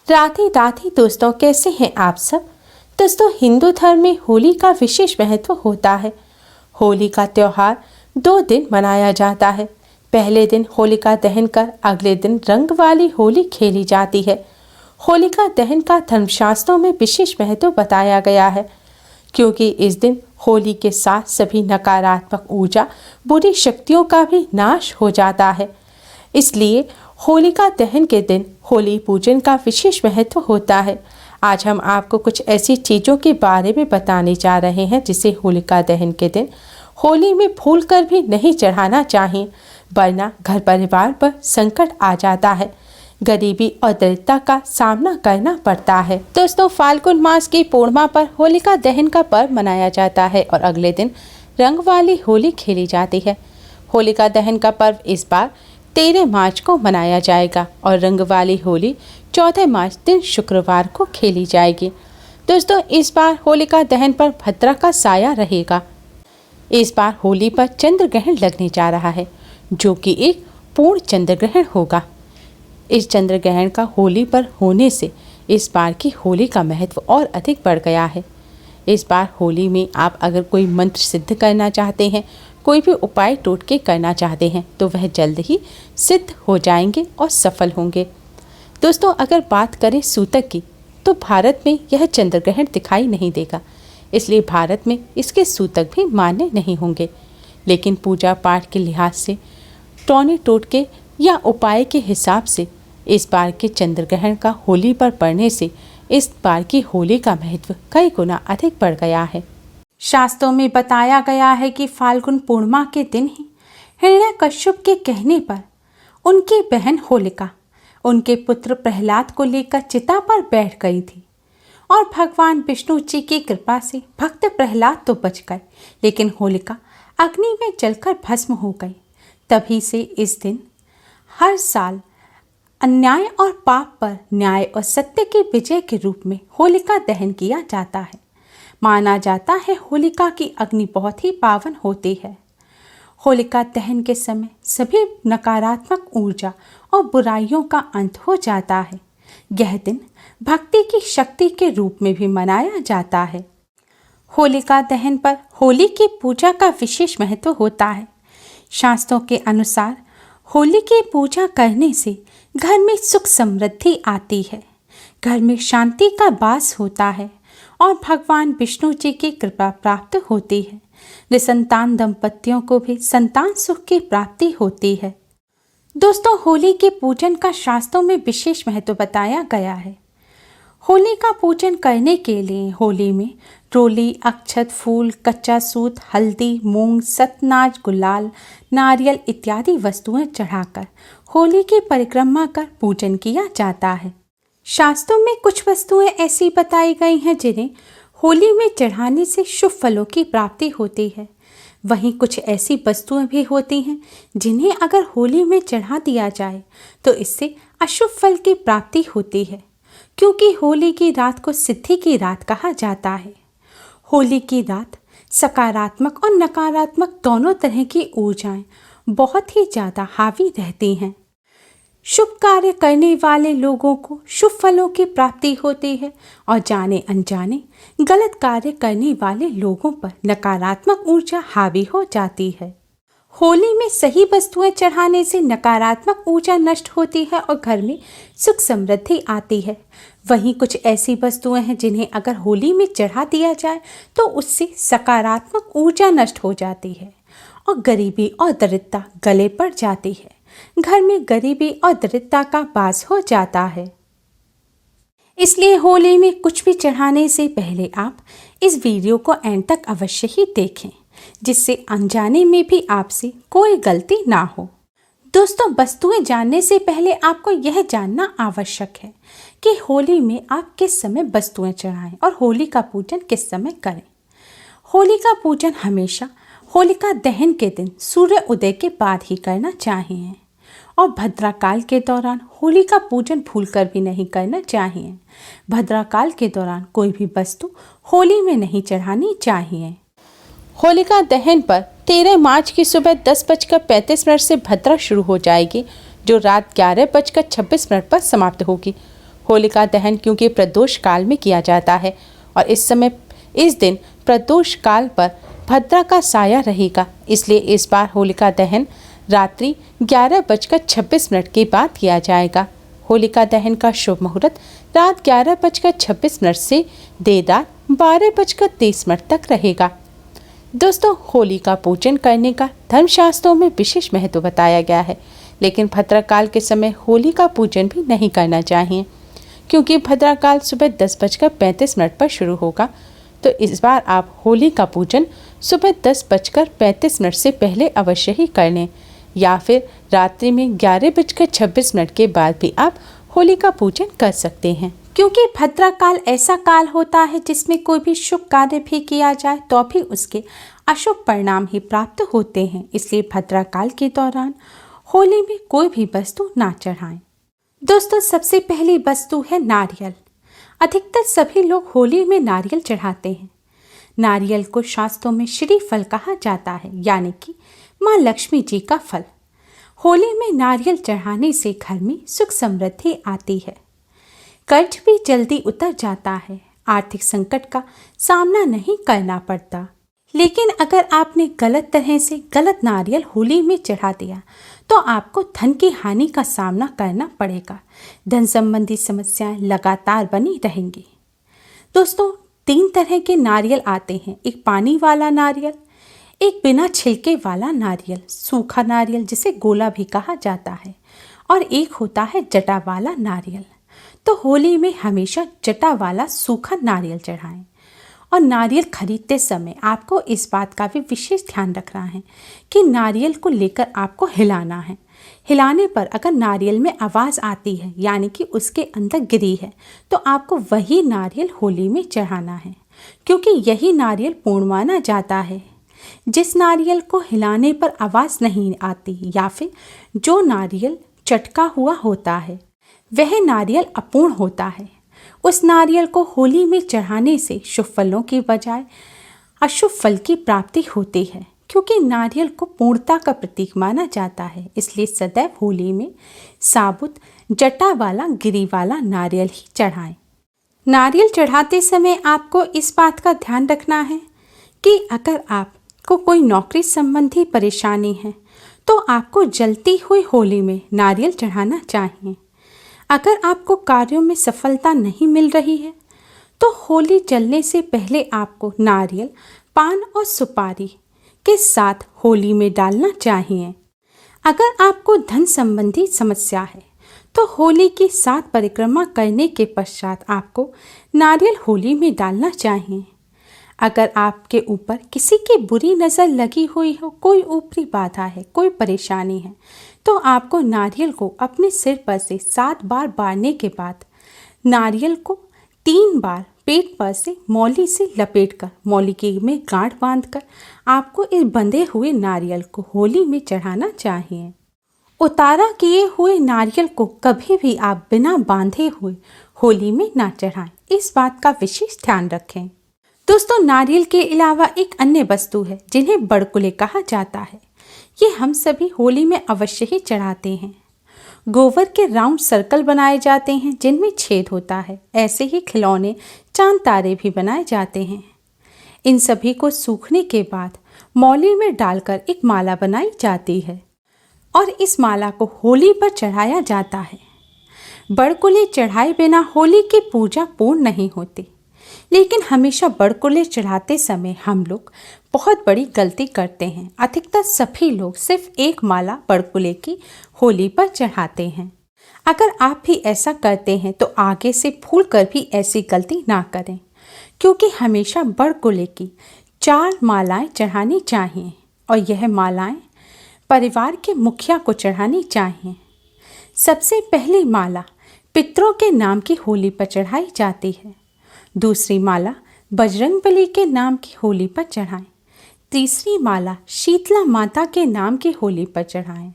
राधे राधे दोस्तों, कैसे हैं आप सब। दोस्तों, हिंदू धर्म में होली का विशेष महत्व होता है। होली का त्यौहार 2 दिन मनाया जाता है। पहले दिन होलिका दहन कर अगले दिन रंग वाली होली खेली जाती है। होलिका दहन का धर्मशास्त्रों में विशेष महत्व बताया गया है, क्योंकि इस दिन होली के साथ सभी नकारात्मक ऊर्जा, बुरी शक्तियों का भी नाश हो जाता है। इसलिए होलिका दहन के दिन होली पूजन का विशेष महत्व होता है। आज हम आपको कुछ ऐसी चीज़ों के बारे में बताने जा रहे हैं जिसे होलिका दहन के दिन होली में भूल कर भी नहीं चढ़ाना चाहिए, वरना घर परिवार पर संकट आ जाता है, गरीबी और दरिद्रता का सामना करना पड़ता है। दोस्तों, फाल्गुन मास की पूर्णिमा पर होलिका दहन का पर्व मनाया जाता है और अगले दिन रंग वाली होली खेली जाती है। होलिका दहन का पर्व इस बार 13 मार्च को मनाया जाएगा और रंग वाली होली 14 मार्च दिन शुक्रवार को खेली जाएगी। दोस्तों, इस बार होलिका दहन पर भद्रा का साया रहेगा। इस बार होली पर चंद्र ग्रहण लगने जा रहा है, जो कि एक पूर्ण चंद्र ग्रहण होगा। इस चंद्र ग्रहण का होली पर होने से इस बार की होली का महत्व और अधिक बढ़ गया है। इस बार होली में आप अगर कोई मंत्र सिद्ध करना चाहते हैं, कोई भी उपाय टोटके करना चाहते हैं, तो वह जल्द ही सिद्ध हो जाएंगे और सफल होंगे। दोस्तों, अगर बात करें सूतक की, तो भारत में यह चंद्र ग्रहण दिखाई नहीं देगा, इसलिए भारत में इसके सूतक भी मान्य नहीं होंगे। लेकिन पूजा पाठ के लिहाज से, टोने टोटके या उपाय के हिसाब से इस बार के चंद्र ग्रहण का होली पर पड़ने से इस बार की होली का महत्व कई गुना अधिक बढ़ गया है। शास्त्रों में बताया गया है कि फाल्गुन पूर्णिमा के दिन ही हिरण्यकश्यप के कहने पर उनकी बहन होलिका उनके पुत्र प्रहलाद को लेकर चिता पर बैठ गई थी और भगवान विष्णु जी की कृपा से भक्त प्रहलाद तो बच गए, लेकिन होलिका अग्नि में जलकर भस्म हो गई। तभी से इस दिन हर साल अन्याय और पाप पर न्याय और सत्य की विजय के रूप में होलिका दहन किया जाता है। माना जाता है होलिका की अग्नि बहुत ही पावन होती है। होलिका दहन के समय सभी नकारात्मक ऊर्जा और बुराइयों का अंत हो जाता है। यह दिन भक्ति की शक्ति के रूप में भी मनाया जाता है। होलिका दहन पर होली की पूजा का विशेष महत्व होता है। शास्त्रों के अनुसार होली की पूजा करने से घर में सुख समृद्धि आती है, घर में शांति का वास होता है और भगवान विष्णु जी की कृपा प्राप्त होती है। निसंतान दंपतियों को भी संतान सुख की प्राप्ति होती है। दोस्तों, होली के पूजन का शास्त्रों में विशेष महत्व बताया गया है। होली का पूजन करने के लिए होली में रोली, अक्षत, फूल, कच्चा सूत, हल्दी, मूंग, सतनाज, गुलाल, नारियल इत्यादि वस्तुएं चढ़ाकर होली की परिक्रमा कर पूजन किया जाता है। शास्त्रों में कुछ वस्तुएं ऐसी बताई गई हैं जिन्हें होली में चढ़ाने से शुभ फलों की प्राप्ति होती है। वहीं कुछ ऐसी वस्तुएं भी होती हैं जिन्हें अगर होली में चढ़ा दिया जाए तो इससे अशुभ फल की प्राप्ति होती है, क्योंकि होली की रात को सिद्धि की रात कहा जाता है। होली की रात सकारात्मक और नकारात्मक दोनों तरह की ऊर्जाएं बहुत ही ज़्यादा हावी रहती हैं। शुभ कार्य करने वाले लोगों को शुभ फलों की प्राप्ति होती है और जाने अनजाने गलत कार्य करने वाले लोगों पर नकारात्मक ऊर्जा हावी हो जाती है। होली में सही वस्तुएं चढ़ाने से नकारात्मक ऊर्जा नष्ट होती है और घर में सुख समृद्धि आती है। वहीं कुछ ऐसी वस्तुएं हैं जिन्हें अगर होली में चढ़ा दिया जाए तो उससे सकारात्मक ऊर्जा नष्ट हो जाती है और गरीबी और दरिद्रता गले पड़ जाती है। घर में गरीबी और दरिद्रता का वास हो जाता है। इसलिए होली में कुछ भी चढ़ाने से पहले आप इस वीडियो को एंड तक अवश्य ही देखें, जिससे अनजाने में भी आपसे कोई गलती ना हो। दोस्तों, वस्तुएं जानने से पहले आपको यह जानना आवश्यक है कि होली में आप किस समय वस्तुएं चढ़ाएं और होली का पूजन किस समय करें। होली का पूजन हमेशा होलिका दहन के दिन सूर्य उदय के बाद ही करना चाहिए और भद्राकाल के दौरान होली का पूजन भूलकर भी नहीं करना चाहिए। भद्राकाल के दौरान कोई भी वस्तु होली में नहीं चढ़ानी चाहिए। होलिका दहन पर 13 मार्च की सुबह 10:35 से भद्रा शुरू हो जाएगी, जो रात 11:26 पर समाप्त होगी। होलिका दहन क्योंकि प्रदोष काल में किया जाता है और इस दिन प्रदोष काल पर भद्रा का साया रहेगा, इसलिए इस बार होलिका दहन रात्रि 11:26 के बाद किया जाएगा। होलिका दहन का शुभ मुहूर्त रात 11:26 से देर रात 12:30 तक रहेगा। दोस्तों, होली का पूजन करने का धर्मशास्त्रों में विशेष महत्व बताया गया है, लेकिन भद्राकाल के समय होली का पूजन भी नहीं करना चाहिए, क्योंकि भद्राकाल सुबह 10:35 पर शुरू होगा। तो इस बार आप होली का पूजन सुबह 10:35 से पहले अवश्य ही कर लें, या फिर रात्रि में 11:26 के बाद भी आप होली का पूजन कर सकते हैं, क्योंकि भद्राकाल ऐसा काल होता है जिसमें कोई भी शुभ कार्य भी किया जाए तो भी उसके अशुभ परिणाम ही प्राप्त होते हैं। इसलिए भद्राकाल के दौरान होली में कोई भी वस्तु ना चढ़ाएं। दोस्तों, सबसे पहली वस्तु है नारियल। अधिकतर सभी लोग होली में नारियल चढ़ाते हैं। नारियल को शास्त्रों में श्री फल कहा जाता है, यानी कि माँ लक्ष्मी जी का फल। होली में नारियल चढ़ाने से घर में सुख समृद्धि आती है, कर्ज भी जल्दी उतर जाता है, आर्थिक संकट का सामना नहीं करना पड़ता। लेकिन अगर आपने गलत तरह से गलत नारियल होली में चढ़ा दिया तो आपको धन की हानि का सामना करना पड़ेगा। धन संबंधी समस्याएं लगातार बनी रहेंगी। दोस्तों, 3 तरह के नारियल आते हैं। एक पानी वाला नारियल, एक बिना छिलके वाला नारियल, सूखा नारियल जिसे गोला भी कहा जाता है, और एक होता है जटा वाला नारियल। तो होली में हमेशा जटा वाला सूखा नारियल चढ़ाएं। और नारियल खरीदते समय आपको इस बात का भी विशेष ध्यान रखना है कि नारियल को लेकर आपको हिलाना है। हिलाने पर अगर नारियल में आवाज़ आती है, यानी कि उसके अंदर गिरी है, तो आपको वही नारियल होली में चढ़ाना है, क्योंकि यही नारियल पूर्ण माना जाता है। जिस नारियल को हिलाने पर आवाज़ नहीं आती या फिर जो नारियल चटका हुआ होता है, वह नारियल अपूर्ण होता है। उस नारियल को होली में चढ़ाने से शुभ फलों की बजाय अशुभ फल की प्राप्ति होती है, क्योंकि नारियल को पूर्णता का प्रतीक माना जाता है। इसलिए सदैव होली में साबुत जटा वाला गिरी वाला नारियल ही चढ़ाएं। नारियल चढ़ाते समय आपको इस बात का ध्यान रखना है कि अगर आपको कोई नौकरी संबंधी परेशानी है तो आपको जलती हुई होली में नारियल चढ़ाना चाहिए। अगर आपको कार्यों में सफलता नहीं मिल रही है तो होली जलने से पहले आपको नारियल, पान और सुपारी के साथ होली में डालना चाहिए। अगर आपको धन संबंधी समस्या है तो होली की 7 परिक्रमा करने के पश्चात आपको नारियल होली में डालना चाहिए। अगर आपके ऊपर किसी की बुरी नज़र लगी हुई हो, कोई ऊपरी बाधा है, कोई परेशानी है, तो आपको नारियल को अपने सिर पर से 7 बार बारने के बाद नारियल को 3 बार पेट पर से मौली से लपेटकर मौली के में गांठ बांधकर आपको इस बंधे हुए नारियल को होली में चढ़ाना चाहिए। उतारा किए हुए नारियल को कभी भी आप बिना बांधे हुए होली में ना चढ़ाएं। इस बात का विशेष ध्यान रखें। दोस्तों, नारियल के अलावा एक अन्य वस्तु है जिन्हें बड़कुले कहा जाता है। ये हम सभी होली में अवश्य ही चढ़ाते हैं। गोबर के राउंड सर्कल बनाए जाते हैं जिनमें छेद होता है। ऐसे ही खिलौने, चांद तारे भी बनाए जाते हैं। इन सभी को सूखने के बाद मौली में डालकर एक माला बनाई जाती है और इस माला को होली पर चढ़ाया जाता है। बड़कुले चढ़ाए बिना होली की पूजा पूर्ण नहीं होती, लेकिन हमेशा बड़कुले चढ़ाते समय हम लोग बहुत बड़ी गलती करते हैं। अधिकतर सभी लोग सिर्फ एक माला बड़कुले की होली पर चढ़ाते हैं। अगर आप भी ऐसा करते हैं तो आगे से भूल कर भी ऐसी गलती ना करें, क्योंकि हमेशा बड़कुले की 4 मालाएं चढ़ानी चाहिए और यह मालाएं परिवार के मुखिया को चढ़ानी चाहिए। सबसे पहली माला पितरों के नाम की होली पर चढ़ाई जाती है। दूसरी माला बजरंगबली के नाम की होली पर चढ़ाएं। तीसरी माला शीतला माता के नाम की होली पर चढ़ाएं।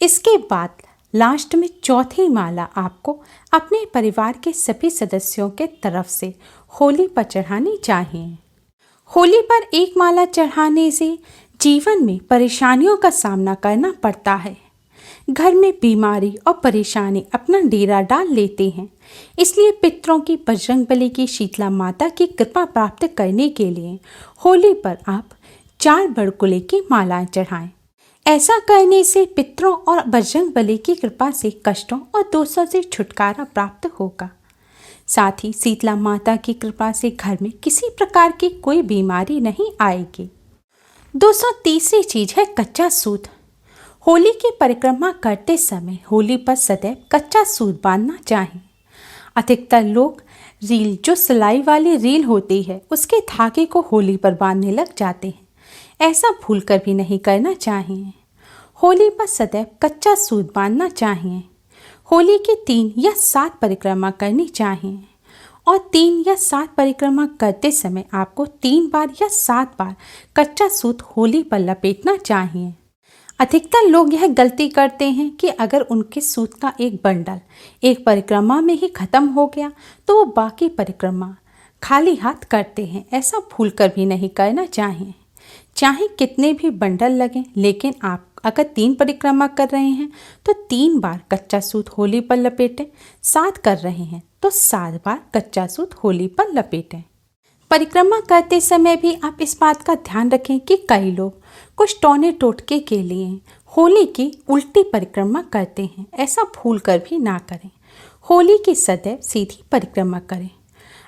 इसके बाद लास्ट में चौथी माला आपको अपने परिवार के सभी सदस्यों के तरफ से होली पर चढ़ानी चाहिए। होली पर एक माला चढ़ाने से जीवन में परेशानियों का सामना करना पड़ता है, घर में बीमारी और परेशानी अपना डेरा डाल लेते हैं। इसलिए पितरों की, बजरंगबली की, शीतला माता की कृपा प्राप्त करने के लिए होली पर आप 4 बड़कुले की मालाएं चढ़ाएं। ऐसा करने से पितरों और बजरंगबली की कृपा से कष्टों और दोषों से छुटकारा प्राप्त होगा। साथ ही शीतला माता की कृपा से घर में किसी प्रकार की कोई बीमारी नहीं आएगी। 230वीं चीज है कच्चा सूत। होली की परिक्रमा करते समय होली पर सदैव कच्चा सूत बांधना चाहिए। अधिकतर लोग रील, जो सिलाई वाली रील होती है, उसके धागे को होली पर बांधने लग जाते हैं। ऐसा भूलकर भी नहीं करना चाहिए। होली पर सदैव कच्चा सूत बांधना चाहिए। होली की 3 या 7 परिक्रमा करनी चाहिए और 3 या 7 परिक्रमा करते समय आपको 3 बार या 7 बार कच्चा सूत होली पर लपेटना चाहिए। अधिकतर लोग यह गलती करते हैं कि अगर उनके सूत का एक बंडल एक परिक्रमा में ही खत्म हो गया तो वो बाकी परिक्रमा खाली हाथ करते हैं। ऐसा भूलकर भी नहीं करना चाहिए। चाहे कितने भी बंडल लगें, लेकिन आप अगर 3 परिक्रमा कर रहे हैं तो 3 बार कच्चा सूत होली पर लपेटें। 7 कर रहे हैं तो 7 बार कच्चा सूत होली पर लपेटें। परिक्रमा करते समय भी आप इस बात का ध्यान रखें कि कई लोग कुछ टोने टोटके के लिए होली की उल्टी परिक्रमा करते हैं। ऐसा भूलकर भी ना करें। होली की सदैव सीधी परिक्रमा करें।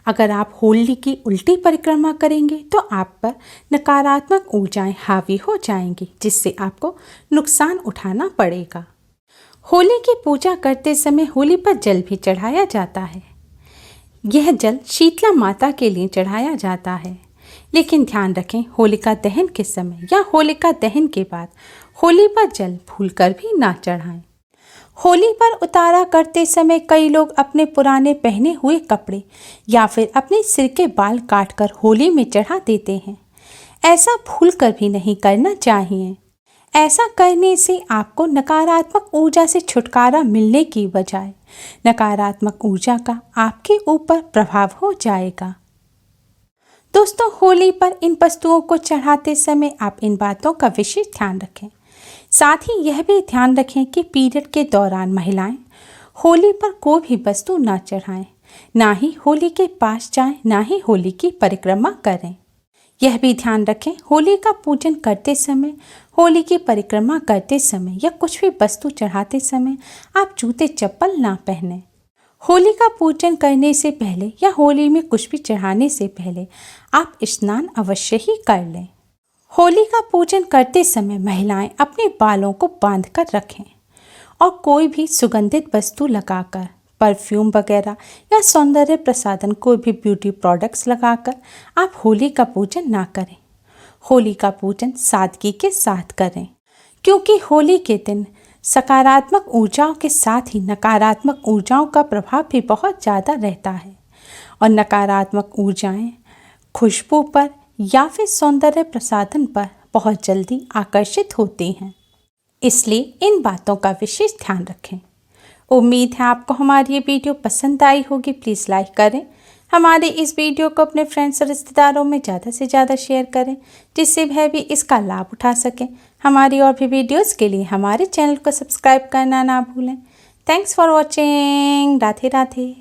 अगर आप होली की उल्टी परिक्रमा करेंगे तो आप पर नकारात्मक ऊर्जाएं हावी हो जाएंगी, जिससे आपको नुकसान उठाना पड़ेगा। होली की पूजा करते समय होली पर जल भी चढ़ाया जाता है। यह जल शीतला माता के लिए चढ़ाया जाता है, लेकिन ध्यान रखें होलिका दहन के समय या होलिका दहन के बाद होली पर जल भूलकर भी ना चढ़ाएं। होली पर उतारा करते समय कई लोग अपने पुराने पहने हुए कपड़े या फिर अपने सिर के बाल काटकर होली में चढ़ा देते हैं। ऐसा भूलकर भी नहीं करना चाहिए। ऐसा करने से आपको नकारात्मक ऊर्जा से छुटकारा मिलने की बजाय नकारात्मक ऊर्जा का आपके ऊपर प्रभाव हो जाएगा। दोस्तों, होली पर इन वस्तुओं को चढ़ाते समय आप इन बातों का विशेष ध्यान रखें। साथ ही यह भी ध्यान रखें कि पीरियड के दौरान महिलाएं होली पर कोई भी वस्तु ना चढ़ाएं, ना ही होली के पास जाएं, ना ही होली की परिक्रमा करें। यह भी ध्यान रखें होली का पूजन करते समय, होली की परिक्रमा करते समय या कुछ भी वस्तु चढ़ाते समय आप जूते चप्पल ना पहनें। होली का पूजन करने से पहले या होली में कुछ भी चढ़ाने से पहले आप स्नान अवश्य ही कर लें। होली का पूजन करते समय महिलाएं अपने बालों को बांध कर रखें और कोई भी सुगंधित वस्तु लगाकर, परफ्यूम वगैरह या सौंदर्य प्रसाधन, कोई भी ब्यूटी प्रोडक्ट्स लगाकर आप होली का पूजन ना करें। होली का पूजन सादगी के साथ करें, क्योंकि होली के दिन सकारात्मक ऊर्जाओं के साथ ही नकारात्मक ऊर्जाओं का प्रभाव भी बहुत ज़्यादा रहता है और नकारात्मक ऊर्जाएं खुशबू पर या फिर सौंदर्य प्रसाधन पर बहुत जल्दी आकर्षित होती हैं। इसलिए इन बातों का विशेष ध्यान रखें। उम्मीद है आपको हमारी ये वीडियो पसंद आई होगी। प्लीज़ लाइक करें। हमारे इस वीडियो को अपने फ्रेंड्स और रिश्तेदारों में ज़्यादा से ज़्यादा शेयर करें, जिससे वह भी इसका लाभ उठा सकें। हमारी और भी वीडियोज़ के लिए हमारे चैनल को सब्सक्राइब करना ना भूलें। Thanks for watching. Radhe Radhe.